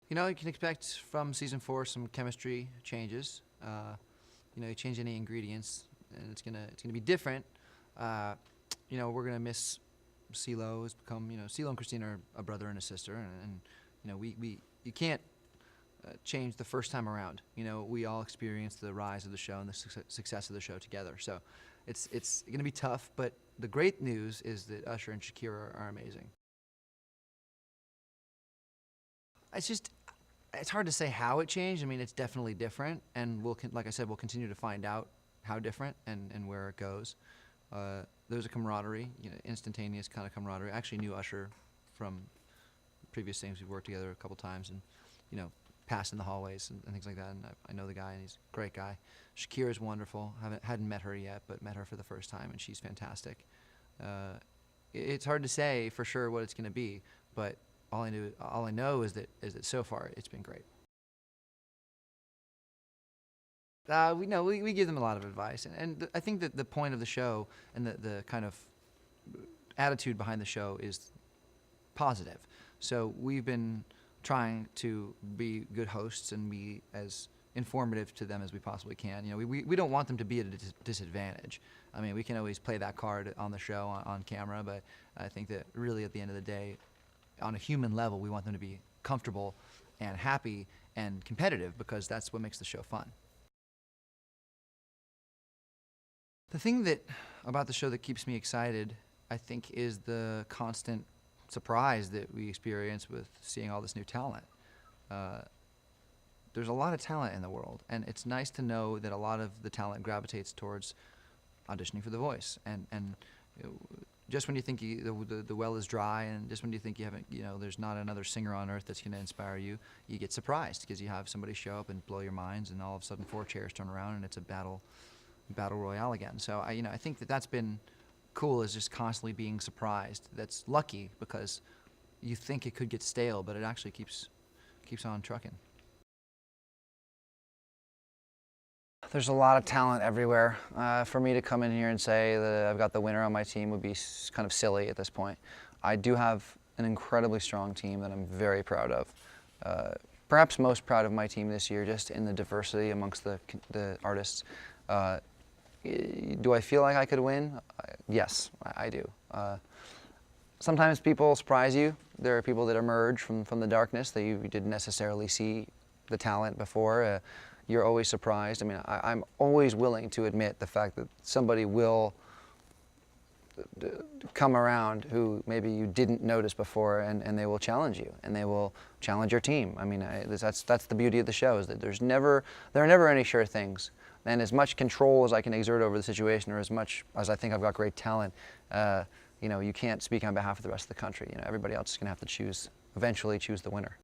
You know, you can expect from season 4 some chemistry changes. You know, you change any ingredients, and it's gonna be different. You know, we're gonna miss CeeLo. Has become, you know, CeeLo and Christina are a brother and a sister, and you know, you can't change the first time around. You know, we all experienced the rise of the show and the success of the show together. So it's gonna be tough, but the great news is that Usher and Shakira are amazing. It's hard to say how it changed. I mean, it's definitely different, and like I said, we'll continue to find out how different and where it goes. There's a camaraderie, you know, instantaneous kind of camaraderie. I actually knew Usher from previous things. We've worked together a couple times, and you know, passed in the hallways and things like that. And I know the guy, and he's a great guy. Shakira's wonderful. Hadn't met her yet, but met her for the first time, and she's fantastic. It's hard to say for sure what it's going to be, but all I know is that so far it's been great. We give them a lot of advice, and I think that the point of the show and the kind of attitude behind the show is positive. So we've been trying to be good hosts and be as informative to them as we possibly can. You know, we don't want them to be at a disadvantage. I mean, we can always play that card on the show on camera, but I think that really at the end of the day, on a human level, we want them to be comfortable and happy and competitive, because that's what makes the show fun. The thing about the show that keeps me excited, I think, is the constant surprise that we experience with seeing all this new talent. There's a lot of talent in the world, and it's nice to know that a lot of the talent gravitates towards auditioning for The Voice. And you know, just when you think the well is dry, and just when you think there's not another singer on earth that's going to inspire you, you get surprised because you have somebody show up and blow your minds, and all of a sudden 4 chairs turn around and it's a battle royale again. So I think that's been cool, is just constantly being surprised. That's lucky, because you think it could get stale, but it actually keeps on trucking. There's a lot of talent everywhere. For me to come in here and say that I've got the winner on my team would be kind of silly at this point. I do have an incredibly strong team that I'm very proud of. Perhaps most proud of my team this year, just in the diversity amongst the artists. Do I feel like I could win? Yes, I do. Sometimes people surprise you. There are people that emerge from the darkness that you didn't necessarily see the talent before. You're always surprised. I mean, I'm always willing to admit the fact that somebody will come around who maybe you didn't notice before, and they will challenge you, and they will challenge your team. I mean, that's the beauty of the show, is that there are never any sure things. And as much control as I can exert over the situation, or as much as I think I've got great talent, you know, you can't speak on behalf of the rest of the country. You know, everybody else is going to have to eventually choose the winner.